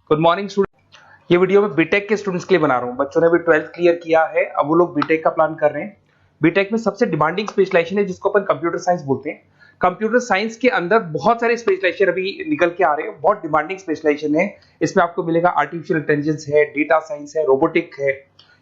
Good morning student. ये video मैं BTech के स्टूडेंट्स के लिए बना रहा हूँ। बच्चों ने भी 12th क्लियर किया है, अब वो लोग बीटेक का प्लान कर रहे हैं। बीटेक में सबसे डिमांडिंग स्पेशलाइजेशन है जिसको अपन कंप्यूटर साइंस बोलते हैं। कंप्यूटर साइंस के अंदर बहुत सारे स्पेशलाइजेशन अभी निकल के आ रहे हैं, बहुत डिमांडिंग स्पेशलाइजेशन है। इसमें आपको मिलेगा आर्टिफिशियल इंटेलिजेंस है, डेटा साइंस है, रोबोटिक है,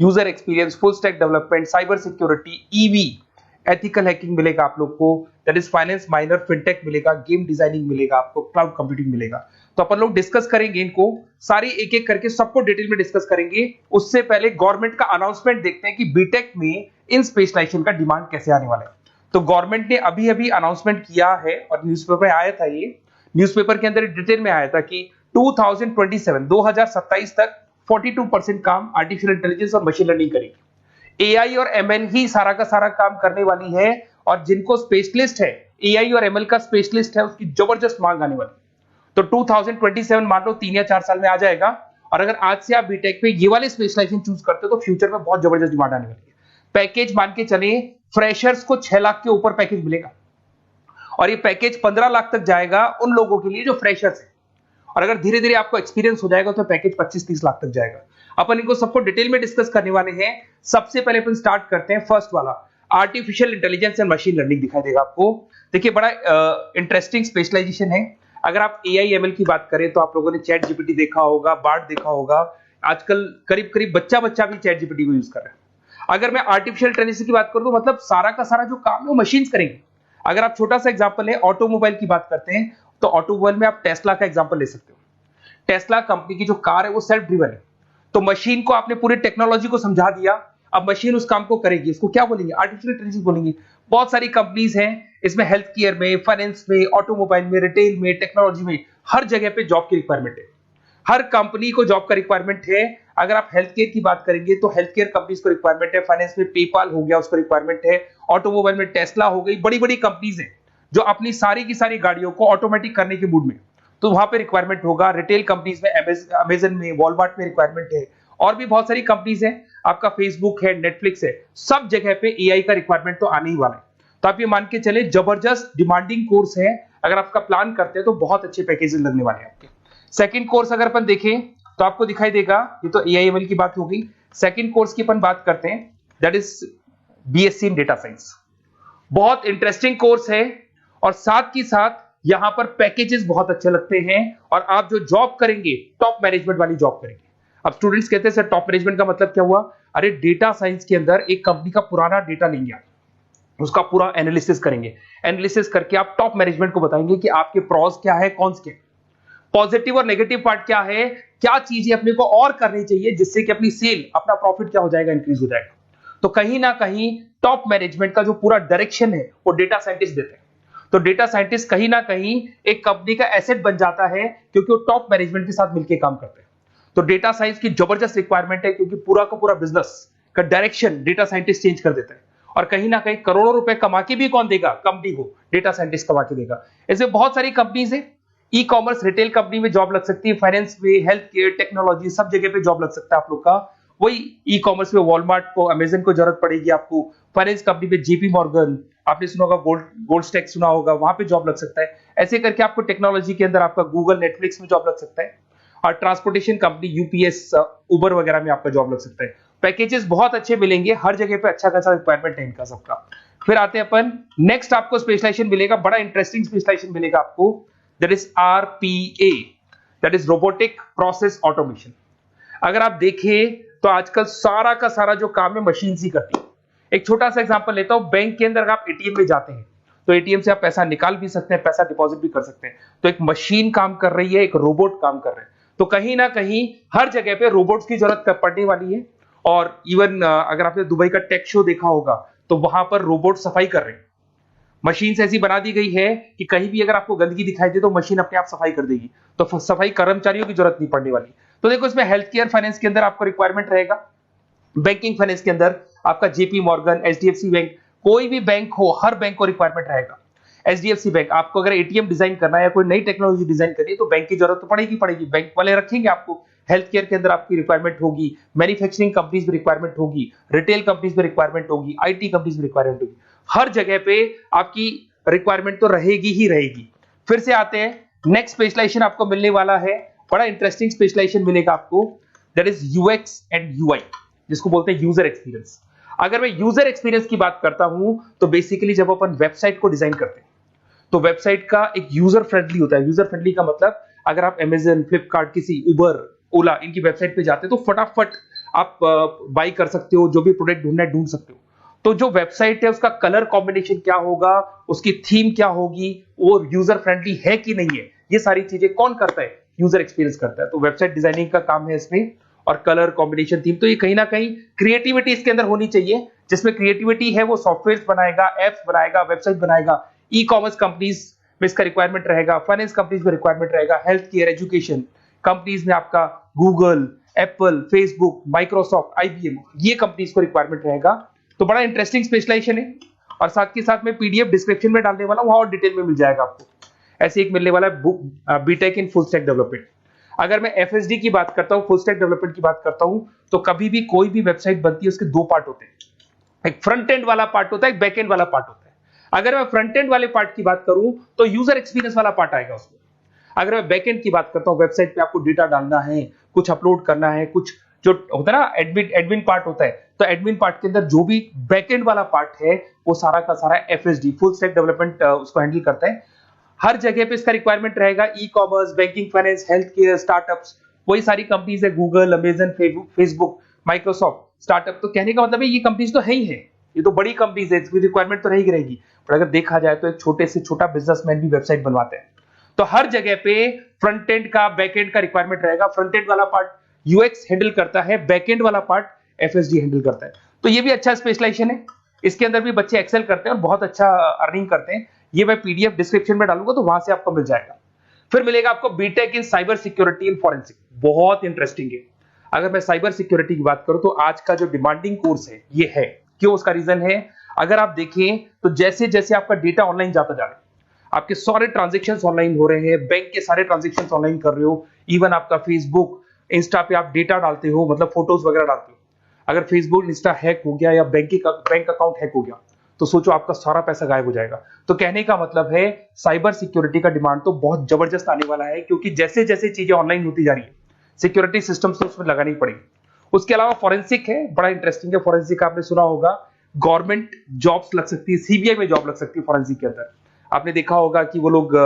user experience, full stack development, cyber security, EV, ethical hacking मिलेगा आप लोग को, that is finance minor, fintech मिलेगा, गेम डिजाइनिंग मिलेगा आपको, क्लाउड कंप्यूटिंग मिलेगा। तो अपन लोग डिस्कस करेंगे इनको सारी एक एक करके, सबको डिटेल में डिस्कस करेंगे। उससे पहले गवर्नमेंट का अनाउंसमेंट देखते हैं कि बीटेक में इन स्पेशलाइजेशन का डिमांड कैसे आने वाला है। तो गवर्नमेंट ने अभी अभी अनाउंसमेंट किया है और न्यूज़पेपर में आया था, ये न्यूज़पेपर के अंदर डिटेल में आया था कि 2027 तक 42% काम आर्टिफिशियल इंटेलिजेंस और मशीन लर्निंग करेगी। एआई और एमएल ही सारा का सारा काम करने वाली है, और जिनको स्पेशलिस्ट है, एआई और एमएल का स्पेशलिस्ट है, उसकी जबरदस्त मांग आने वाली है। तो 2027 मान लो 3 या 4 साल में आ जाएगा। और अगर आज से आप बीटेक पे ये वाले स्पेशलाइजेशन चूज करते हो तो फ्यूचर में बहुत जबरदस्त डिमांड आने वाली है। पैकेज मान के चले, फ्रेशर्स को 6 लाख के ऊपर पैकेज मिलेगा, और ये पैकेज 15 लाख तक जाएगा उन लोगों के लिए जो फ्रेशर्स है। और अगर धीरे धीरे आपको एक्सपीरियंस हो जाएगा तो पैकेज 25-30 लाख तक जाएगा। अपन इनको सबको डिटेल में डिस्कस करने वाले हैं। सबसे पहले अपन स्टार्ट करते हैं फर्स्ट वाला, artificial intelligence and machine learning दिखाई देगा आपको। देखिए बड़ा इंटरेस्टिंग स्पेशलाइजेशन है। अगर आप एआई एमएल की बात करें तो आप लोगों ने चैट जीपीटी देखा होगा, बार्ड देखा होगा। आजकल करीब करीब बच्चा भी चैट जीपीटी को यूज कर रहा है। अगर मैं आर्टिफिशियल इंटेलिजेंस की बात करूं तो मतलब सारा का सारा जो काम है वो मशीन्स करेंगे। अगर आप छोटा सा एग्जांपल है, ऑटोमोबाइल की बात करते हैं तो ऑटोमोबाइल में आप टेस्ला का एग्जांपल ले सकते हो। टेस्ला कंपनी की जो कार है वो सेल्फ ड्रिवन है। तो मशीन को आपने पूरी टेक्नोलॉजी को समझा दिया, अब मशीन उस काम को करेगी। इसको क्या बोलेंगे? आर्टिफिशियल इंटेलिजेंस बोलेंगे। बहुत सारी कंपनीज हैं इसमें, हेल्थ केयर में, फाइनेंस में, ऑटोमोबाइल में, रिटेल में, टेक्नोलॉजी में, हर जगह पे जॉब की रिक्वायरमेंट है। हर कंपनी को जॉब का रिक्वायरमेंट है। अगर आप हेल्थ केयर की बात करेंगे तो हेल्थ केयर कंपनीज को रिक्वायरमेंट है, फाइनेंस में पेपाल हो गया उसको रिक्वायरमेंट है, ऑटोमोबाइल में टेस्ला हो गई, बड़ी बड़ी कंपनीज हैं जो अपनी सारी की सारी गाड़ियों को ऑटोमेटिक करने के मूड में, तो वहां पे रिक्वायरमेंट होगा। रिटेल कंपनीज में अमेजन में, वॉलमार्ट में रिक्वायरमेंट है, और भी बहुत सारी कंपनीज हैं, आपका फेसबुक है, नेटफ्लिक्स है, सब जगह पे एआई का रिक्वायरमेंट तो आने ही वाला है। तो आप ये मान के चले जबरदस्त डिमांडिंग कोर्स है। अगर आपका प्लान करते हैं तो बहुत अच्छे पैकेजेस लगने वाले हैं आपके। सेकंड कोर्स अगर अपन देखें तो आपको दिखाई देगा, ये तो एआई एमएल की बात हो गई। सेकंड कोर्स की अपन बात करते हैं, that is BSc in data science. बहुत इंटरेस्टिंग कोर्स है, और साथ ही साथ यहां पर पैकेजेस बहुत अच्छे लगते हैं, और आप जो जॉब करेंगे टॉप मैनेजमेंट वाली जॉब करेंगे। अब स्टूडेंट्स कहते हैं सर टॉप मैनेजमेंट का मतलब क्या हुआ? अरे डेटा साइंस के अंदर एक कंपनी का पुराना डेटा लेंगे आप, उसका पूरा एनालिसिस करेंगे, एनालिसिस करके आप टॉप मैनेजमेंट को बताएंगे कि आपके प्रॉस क्या है, कॉन्स क्या है, पॉजिटिव और नेगेटिव पार्ट क्या है, क्या चीजें अपने को और करनी चाहिए जिससे कि अपनी सेल, अपना प्रॉफिट क्या हो जाएगा, इंक्रीज हो जाएगा। तो कहीं ना कहीं टॉप मैनेजमेंट का जो पूरा डायरेक्शन है वो डेटा साइंटिस्ट देते हैं। तो डेटा साइंटिस्ट कहीं ना कहीं एक कंपनी का एसेट बन जाता है, क्योंकि वो टॉप मैनेजमेंट के साथ मिलकर काम करते हैं। तो डेटा साइंस की जबरदस्त रिक्वायरमेंट है, क्योंकि पूरा का पूरा बिजनेस का डायरेक्शन डेटा साइंटिस्ट चेंज कर देता है। और कहीं ना कहीं करोड़ों रुपए कमा के भी कौन देगा? कंपनी को डेटा साइंटिस्ट कमा के देगा। ऐसे बहुत सारी कंपनीज है, ई कॉमर्स, रिटेल कंपनी में जॉब लग सकती है, फाइनेंस में, हेल्थ केयर, टेक्नोलॉजी, सब जगह पे जॉब लग सकता है आप लोग का। वही ई कॉमर्स में वॉलमार्ट को, अमेजन को जरूरत पड़ेगी आपको। फाइनेंस कंपनी में जेपी मॉर्गन, आपने सुना होगा, गोल्ड स्टैक सुना होगा, वहां पे जॉब लग सकता है। ऐसे करके आपको टेक्नोलॉजी के अंदर आपका गूगल, नेटफ्लिक्स में जॉब लग सकता है। और ट्रांसपोर्टेशन कंपनी, यूपीएस, उबर वगैरह में आपका जॉब लग सकता है। पैकेजेस बहुत अच्छे मिलेंगे, हर जगह पे अच्छा खासा रिक्वायरमेंट है इनका सबका। फिर आते हैं अपन नेक्स्ट, आपको स्पेशलाइजेशन मिलेगा, बड़ा इंटरेस्टिंग स्पेशलाइजेशन मिलेगा आपको, that is RPA, that is robotic process automation. अगर आप देखें तो आजकल सारा का सारा जो काम है मशीन ही करती है। एक छोटा सा एग्जांपल लेता हूं, बैंक के अंदर अगर आप एटीएम में जाते हैं तो एटीएम से आप पैसा निकाल भी सकते हैं, पैसा डिपॉजिट भी कर सकते हैं। तो एक मशीन काम कर रही है, एक रोबोट काम कर रहे हैं। तो कहीं ना कहीं हर जगह पे रोबोट्स की जरूरत पड़ने वाली है। और इवन अगर आपने दुबई का टेक शो देखा होगा तो वहां पर रोबोट सफाई कर रहे हैं। मशीन ऐसी बना दी गई है कि कहीं भी अगर आपको गंदगी दिखाई दे तो मशीन अपने आप सफाई कर देगी, तो सफाई कर्मचारियों की जरूरत नहीं पड़ने वाली। तो देखो इसमें हेल्थ केयर, फाइनेंस के अंदर आपको रिक्वायरमेंट रहेगा, बैंकिंग फाइनेंस के अंदर आपका जेपी मॉर्गन, एचडीएफसी बैंक, कोई भी बैंक हो, हर बैंक को रिक्वायरमेंट रहेगा। एचडीएफसी बैंक, आपको अगर एटीएम डिजाइन करना है या कोई नई टेक्नोलॉजी डिजाइन करनी है तो बैंक की जरूरत तो पड़ेगी, बैंक वाले रखेंगे आपको। हेल्थ केयर के अंदर आपकी रिक्वायरमेंट होगी, मैन्युफैक्चरिंग कंपनीज में रिक्वायरमेंट होगी, रिटेल कंपनीज में रिक्वायरमेंट होगी, आईटी कंपनीज में रिक्वायरमेंट होगी। हर जगह पे आपकी रिक्वायरमेंट तो रहेगी ही रहेगी। फिर से आते हैं, नेक्स्ट स्पेशलाइजेशन आपको मिलने वाला है बड़ा इंटरेस्टिंग स्पेशलाइजेशन मिलेगा आपको, that is UX and UI, जिसको बोलते हैं यूजर एक्सपीरियंस। अगर मैं यूजर एक्सपीरियंस की बात करता हूं तो बेसिकली जब अपन वेबसाइट को डिजाइन करते हैं तो वेबसाइट का एक यूजर फ्रेंडली होता है। यूजर फ्रेंडली का मतलब अगर आप अमेजन, फ्लिपकार्ट, किसी उबर, ओला इनकी वेबसाइट पे जाते हैं तो फटाफट आप बाई कर सकते हो, जो भी प्रोडक्ट ढूंढना है ढूंढ सकते हो। तो जो वेबसाइट है उसका कलर कॉम्बिनेशन क्या होगा, उसकी थीम क्या होगी, वो यूजर फ्रेंडली है कि नहीं है, ये सारी चीजें कौन करता है, यूजर एक्सपीरियंस करता है। तो वेबसाइट डिजाइनिंग का काम है इसमें, और कलर कॉम्बिनेशन, थीम, तो ये कहीं ना कहीं क्रिएटिविटी इसके अंदर होनी चाहिए। जिसमें क्रिएटिविटी है वो सॉफ्टवेयर बनाएगा, एप्स बनाएगा, वेबसाइट बनाएगा। ई कॉमर्स कंपनीज में इसका रिक्वायरमेंट रहेगा, फाइनेंस कंपनीज में रिक्वायरमेंट रहेगा, हेल्थ केयर, एजुकेशन कंपनीज में आपका Google, Apple, Facebook, Microsoft, IBM, ये कंपनीज को रिक्वायरमेंट रहेगा। तो बड़ा इंटरेस्टिंग स्पेशलाइजेशन है, और साथ के साथ में पीडीएफ डिस्क्रिप्शन में डालने वाला हूं, वहां और डिटेल में मिल जाएगा आपको। ऐसे एक मिलने वाला है book, BTech in full stack development. अगर मैं एफएसडी की बात करता हूं, फुल स्टैक डेवलपमेंट की बात करता हूं, तो कभी भी कोई भी वेबसाइट बनती है उसके दो पार्ट होते हैं, एक फ्रंट एंड वाला पार्ट होता है, एक बैक एंड वाला पार्ट होता है। अगर मैं फ्रंट एंड वाले पार्ट की बात करूं तो यूजर एक्सपीरियंस वाला पार्ट आएगा उसमें। अगर मैं बैक एंड की बात करता हूं, वेबसाइट पे आपको डेटा डालना है, कुछ अपलोड करना है, कुछ जो होता है ना एडमिन पार्ट होता है, तो एडमिन पार्ट के अंदर जो भी बैक एंड वाला पार्ट है वो सारा का सारा एफएसडी, फुल स्टैक डेवलपमेंट, उसको हैंडल करता है। हर जगह पे इसका रिक्वायरमेंट रहेगा। E commerce, banking, finance, health care, startups, वही सारी कंपनीज है, Google, Amazon, Facebook, Microsoft, startup. तो कहने का मतलब है ये कंपनीज तो है ही है, ये तो बड़ी कंपनीज है, इसकी रिक्वायरमेंट तो रहेगी रहेगी। पर अगर देखा जाए तो एक छोटे से छोटा बिजनेसमैन भी वेबसाइट बनवाते हैं। तो हर जगह पे फ्रंट एंड का, बैक एंड का रिक्वायरमेंट रहेगा। फ्रंट एंड वाला पार्ट यूएक्स हैंडल करता है, बैक एंड वाला पार्ट एफएसडी हैंडल करता है। तो ये भी अच्छा स्पेशलाइजेशन है, इसके अंदर भी बच्चे एक्सेल करते हैं और बहुत अच्छा अर्निंग करते हैं। ये मैं पीडीएफ डिस्क्रिप्शन में डालूंगा तो वहां से आपको मिल जाएगा। फिर मिलेगा आपको BTech in cyber security and forensic, बहुत इंटरेस्टिंग है। अगर मैं साइबर सिक्योरिटी की बात करूं तो आज का जो डिमांडिंग कोर्स है ये है। क्यों? उसका रीजन है, अगर आप देखें तो जैसे जैसे आपका डेटा ऑनलाइन जाता जा रहा है, आपके सारे ट्रांजेक्शंस ऑनलाइन हो रहे हैं, बैंक के सारे ट्रांजेक्शंस ऑनलाइन कर रहे हो, इवन आपका फेसबुक, इंस्टा पे आप डेटा डालते हो, मतलब फोटोज वगैरह डालते हो। अगर फेसबुक, इंस्टा हैक हो गया या बैंक अकाउंट हैक हो गया तो सोचो आपका सारा पैसा गायब हो जाएगा। तो कहने का मतलब है साइबर सिक्योरिटी का डिमांड तो बहुत जबरदस्त आने वाला है, क्योंकि जैसे जैसे चीजें ऑनलाइन होती जा रही है सिक्योरिटी सिस्टम्स तो उसमें लगानी पड़ेगी। उसके अलावा फॉरेंसिक है, बड़ा इंटरेस्टिंग है। फॉरेंसिक आपने सुना होगा, गवर्नमेंट जॉब्स लग सकती है, सीबीआई में जॉब लग सकती है फॉरेंसिक के अंदर। आपने देखा होगा कि वो लोग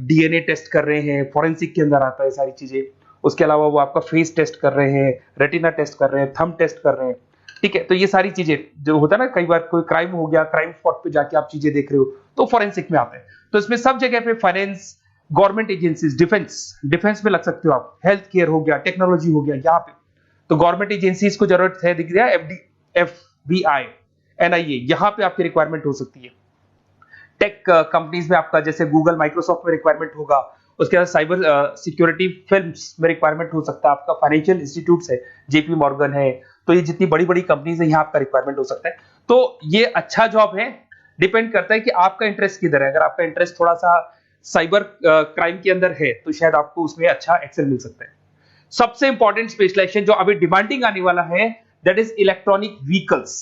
डीएनए टेस्ट कर रहे हैं, फॉरेंसिक के अंदर आता है सारी चीजें। उसके अलावा वो आपका फेस टेस्ट कर रहे हैं, रेटिना टेस्ट कर रहे हैं, थंब टेस्ट कर रहे हैं, ठीक है। तो ये सारी चीजें जो होता है ना, कई बार कोई क्राइम हो गया, क्राइम स्पॉट पे जाके आप चीजें देख रहे हो तो फॉरेंसिक में आते हैं। तो इसमें सब जगह पे फाइनेंस, गवर्नमेंट एजेंसीज, डिफेंस में लग सकते हो आप, हेल्थ केयर हो गया, टेक्नोलॉजी हो गया, यहाँ पे तो गवर्नमेंट एजेंसीज को जरूरत है, दिख रहा है, एफबीआई, एनआईए, यहाँ पे आपकी रिक्वायरमेंट हो सकती है। टेक कंपनीज में आपका जैसे गूगल, माइक्रोसॉफ्ट में रिक्वायरमेंट होगा। उसके बाद साइबर सिक्योरिटी फिल्म्स में रिक्वायरमेंट हो सकता है आपका, फाइनेंशियल इंस्टीट्यूट्स है, जेपी मॉर्गन है, तो ये जितनी बड़ी बड़ी कंपनीज है यहाँ आपका रिक्वायरमेंट हो सकता है। तो ये अच्छा जॉब है, डिपेंड करता है कि आपका इंटरेस्ट किधर है। अगर आपका इंटरेस्ट थोड़ा सा साइबर क्राइम के अंदर है तो शायद आपको उसमें अच्छा एक्सेल मिल सकता है। सबसे इंपॉर्टेंट स्पेशलाइजेशन जो अभी डिमांडिंग आने वाला है, that is electronic vehicles,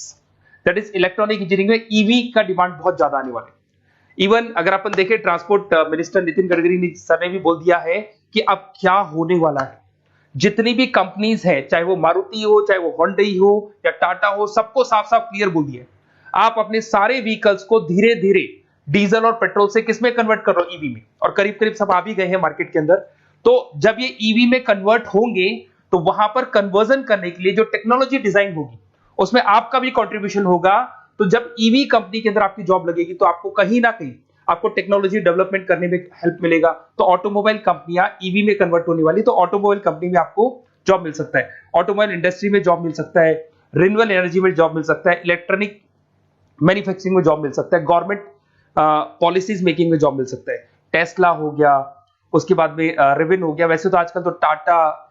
that is electronic engineering में ईवी का डिमांड बहुत ज्यादा आने वाला है। इवन अगर अपन देखें, transport minister Nitin Gadkari sir ने भी बोल दिया है कि अब क्या होने वाला है, जितनी भी कंपनीज है, चाहे वो मारुति हो, चाहे वो होंडई हो या टाटा हो, सबको साफ साफ क्लियर बोल दिया, आप अपने सारे व्हीकल्स को धीरे धीरे डीजल और पेट्रोल से किसमें कन्वर्ट कर रहे हो, ईवी में। और करीब करीब सब आ भी गए हैं मार्केट के अंदर। तो जब ये ईवी में कन्वर्ट होंगे तो वहां पर कन्वर्जन करने के लिए जो टेक्नोलॉजी डिजाइन होगी उसमें आपका भी कंट्रीब्यूशन होगा। तो जब ईवी कंपनी के अंदर आपकी जॉब लगेगी तो आपको कहीं ना कहीं आपको टेक्नोलॉजी डेवलपमेंट करने में हेल्प मिलेगा। तो ऑटोमोबाइल कंपनियां ईवी में कन्वर्ट होने वाली, तो ऑटोमोबाइल कंपनी में आपको जॉब मिल सकता है, ऑटोमोबाइल इंडस्ट्री में जॉब मिल सकता है, रिन्यूएबल एनर्जी में जॉब मिल सकता है, इलेक्ट्रॉनिक मैन्युफैक्चरिंग में जॉब मिल सकता है, गवर्नमेंट पॉलिसीज मेकिंग में जॉब मिल सकता है। टेस्ला हो गया, उसके बाद में रिविन हो गया। वैसे तो आजकल तो टाटा,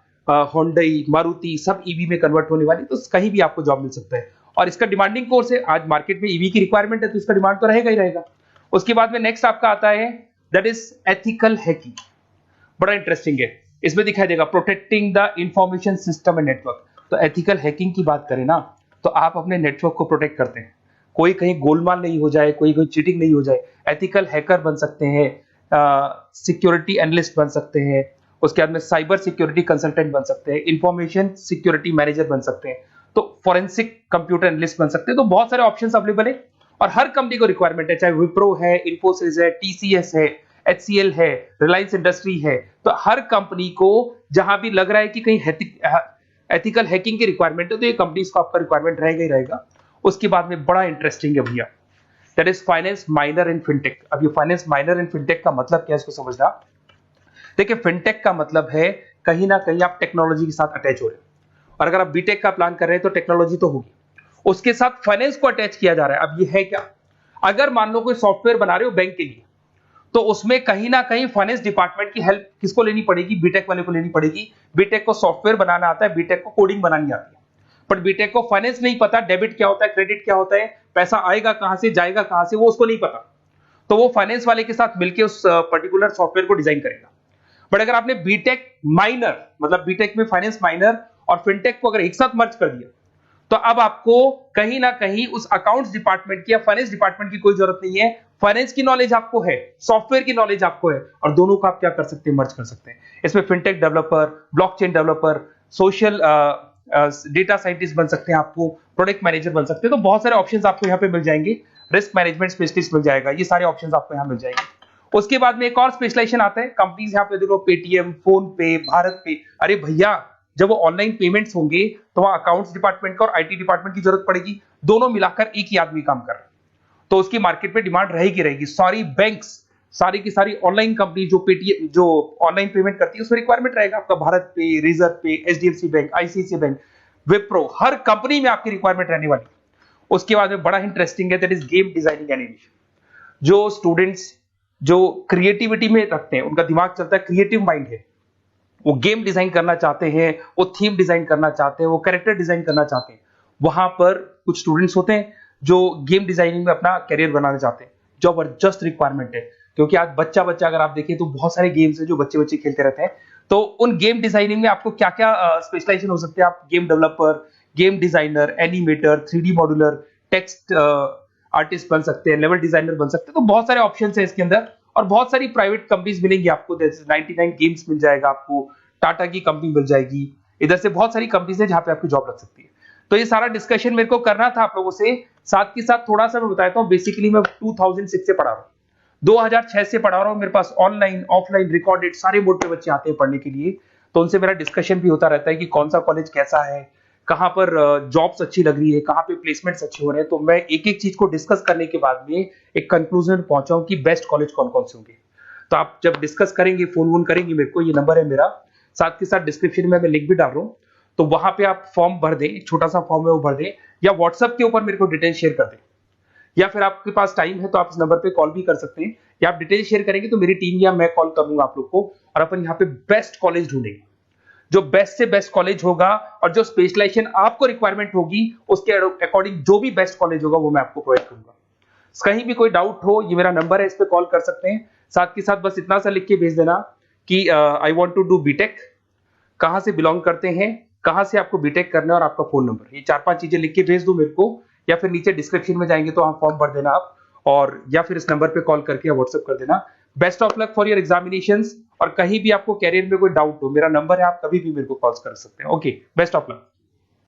होंडई, मारुति सब ईवी में कन्वर्ट होने वाली, तो कहीं भी आपको जॉब मिल सकता है। और इसका डिमांडिंग कोर्स है, आज मार्केट में ईवी की रिक्वायरमेंट है तो इसका डिमांड तो रहेगा ही रहेगा। उसके बाद में नेक्स्ट आपका आता है, दैट इज एथिकल हैकिंग, बड़ा इंटरेस्टिंग है। इसमें दिखाई देगा protecting the information system and network. तो एथिकल हैकिंग की बात करें ना, तो आप अपने नेटवर्क को प्रोटेक्ट करते हैं, कोई कहीं गोलमाल नहीं हो जाए, कोई चीटिंग नहीं हो जाए। एथिकल हैकर बन सकते हैं, सिक्योरिटी एनालिस्ट बन सकते हैं, उसके बाद में साइबर सिक्योरिटी कंसल्टेंट बन सकते हैं, इंफॉर्मेशन सिक्योरिटी मैनेजर बन सकते हैं, तो फोरेंसिक कंप्यूटर एनालिस्ट बन सकते हैं। तो बहुत सारे ऑप्शंस अवेलेबल है और हर कंपनी को रिक्वायरमेंट है, चाहे विप्रो है, इन्फोसिस है, टीसीएस है, एचसीएल है, रिलायंस इंडस्ट्री है। तो हर कंपनी को जहां भी लग रहा है कि कहीं एथिकल हैकिंग की रिक्वायरमेंट है, तो ये कंपनीज को आपका रिक्वायरमेंट रहेगा ही रहेगा। उसके बाद में बड़ा इंटरेस्टिंग है भैया, that is finance minor in fintech. अब ये फाइनेंस माइनर इन फिनटेक का मतलब क्या है, इसको समझना। देखिए, फिनटेक का मतलब है कहीं ना कहीं आप टेक्नोलॉजी के साथ अटैच हो रहे हैं, और अगर आप बीटेक का प्लान कर रहे हैं तो टेक्नोलॉजी तो होगी, उसके साथ फाइनेंस को अटैच किया जा रहा है। अब ये है क्या, अगर मान लो कोई सॉफ्टवेयर बना रहे हो बैंक के लिए, तो उसमें कहीं ना कहीं फाइनेंस डिपार्टमेंट की हेल्प किसको लेनी पड़ेगी, बीटेक वाले को लेनी पड़ेगी। बीटेक को सॉफ्टवेयर बनाना आता है, बीटेक को कोडिंग बनानी आती है, बट बीटेक को फाइनेंस नहीं पता, डेबिट क्या होता है, क्रेडिट क्या होता है, पैसा आएगा कहां से, जाएगा कहां से, वो उसको नहीं पता। तो वो फाइनेंस वाले के साथ मिलकर उस पर्टिकुलर सॉफ्टवेयर को डिजाइन करेगा। बट अगर आपने बीटेक माइनर, मतलब बीटेक में फाइनेंस माइनर और फिनटेक को अगर एक साथ मर्ज कर दिया, तो अब आपको कहीं ना कहीं उस अकाउंट्स डिपार्टमेंट की या फाइनेंस डिपार्टमेंट की कोई जरूरत नहीं है। फाइनेंस की नॉलेज आपको है, सॉफ्टवेयर की नॉलेज आपको है, और दोनों को आप क्या कर सकते हैं, मर्ज कर सकते हैं। इसमें fintech developer, blockchain developer, social data scientist बन सकते हैं, आपको प्रोडक्ट मैनेजर बन सकते हैं। तो बहुत सारे ऑप्शंस आपको यहाँ पे मिल जाएंगे, रिस्क मैनेजमेंट स्पेशलिस्ट मिल जाएगा, ये सारे ऑप्शंस आपको यहाँ मिल जाएंगे। उसके बाद में एक और स्पेशलाइजेशन आता है, कंपनीज यहाँ पे देखो, पेटीएम, फोन पे, भारत पे। अरे भैया, जब वो ऑनलाइन पेमेंट्स होंगे तो वहां अकाउंट्स डिपार्टमेंट का और आईटी डिपार्टमेंट की जरूरत पड़ेगी, दोनों मिलाकर एक ही आदमी काम कर रहा है, तो उसकी मार्केट में डिमांड रहेगी रहेगी। सारी बैंक्स, सारी की सारी ऑनलाइन कंपनी जो पेटीएम, जो ऑनलाइन पेमेंट करती है, उसमें रिक्वायरमेंट रहेगा आपका। भारत पे, Razorpay, HDFC bank, ICICI bank, Wipro, हर कंपनी में आपकी रिक्वायरमेंट रहने वाली है। उसके बाद में बड़ा इंटरेस्टिंग है, that is game designing animation. जो स्टूडेंट्स जो क्रिएटिविटी में रखते हैं, उनका दिमाग चलता है, क्रिएटिव माइंड है, वो गेम डिजाइन करना चाहते हैं, वो थीम डिजाइन करना चाहते हैं, वो कैरेक्टर डिजाइन करना चाहते हैं, वहां पर कुछ स्टूडेंट्स होते हैं जो गेम डिजाइनिंग में अपना करियर बनाना चाहते हैं। जबरदस्त रिक्वायरमेंट है, क्योंकि आज बच्चा बच्चा अगर आप देखें तो बहुत सारे गेम्स हैं जो बच्चे बच्चे खेलते रहते हैं। तो उन गेम डिजाइनिंग में आपको क्या क्या स्पेशलाइजेशन हो सकते हैं, आप game developer, game designer, animator, 3D modular, text artist बन सकते हैं, लेवल डिजाइनर बन सकते हैं। तो बहुत सारे ऑप्शंस हैं इसके अंदर, और बहुत सारी प्राइवेट कंपनीज मिलेंगी आपको, जैसे 99 गेम्स मिल जाएगा आपको, टाटा की कंपनी मिल जाएगी, इधर से बहुत सारी कंपनीज है जहां पे आपकी जॉब लग सकती है। तो ये सारा डिस्कशन मेरे को करना था आप लोगों से, साथ के साथ थोड़ा सा मैं बताता हूँ। बेसिकली मैं 2006 से पढ़ा रहा हूँ, 2006 से पढ़ा रहा हूँ। मेरे पास ऑनलाइन, ऑफलाइन, रिकॉर्डेड सारे मोड पे बच्चे आते हैं पढ़ने के लिए, तो उनसे मेरा डिस्कशन भी होता रहता है कि कौन सा कॉलेज कैसा है, कहाँ पर जॉब्स अच्छी लग रही है, कहाँ पे प्लेसमेंट्स अच्छे हो रहे हैं। तो मैं एक एक चीज को डिस्कस करने के बाद में एक कंक्लूजन पहुंचा हूं कि बेस्ट कॉलेज कौन कौन से होंगे। तो आप जब डिस्कस करेंगे, फोन वोन करेंगे मेरे को, ये नंबर है मेरा, साथ के साथ डिस्क्रिप्शन में मैं लिंक भी डाल रहा हूँ, तो वहां पे आप फॉर्म भर दें, एक छोटा सा फॉर्म है वो भर दें, या व्हाट्सएप के ऊपर मेरे को डिटेल शेयर कर दें, या फिर आपके पास टाइम है तो आप इस नंबर पे कॉल भी कर सकते हैं, या आप डिटेल शेयर करेंगे तो मेरी टीम या मैं कॉल करूंगा आप लोग को, और अपन यहाँ पे बेस्ट कॉलेज ढूंढेंगे। जो बेस्ट से बेस्ट कॉलेज होगा और जो स्पेशलाइजेशन आपको रिक्वायरमेंट होगी उसके अकॉर्डिंग जो भी बेस्ट कॉलेज होगा वो मैं आपको प्रोवाइड करूंगा। कहीं भी कोई डाउट हो, ये मेरा नंबर है, इस पे कॉल कर सकते हैं। साथ के साथ बस इतना सा लिख के भेज देना कि I want to do BTech, कहां से बिलोंग करते हैं, कहां से आपको बीटेक करना है, और आपका फोन नंबर, ये 4-5 चीजें लिख के भेज दो मेरे को, या फिर नीचे डिस्क्रिप्शन में जाएंगे तो आप फॉर्म भर देना आप, और या फिर इस नंबर पे कॉल करके या व्हाट्सएप कर देना। Best of luck for your examinations, और कहीं भी आपको कैरियर में कोई डाउट हो, मेरा नंबर है, आप कभी भी मेरे को कॉल कर सकते हैं। Okay, best of luck.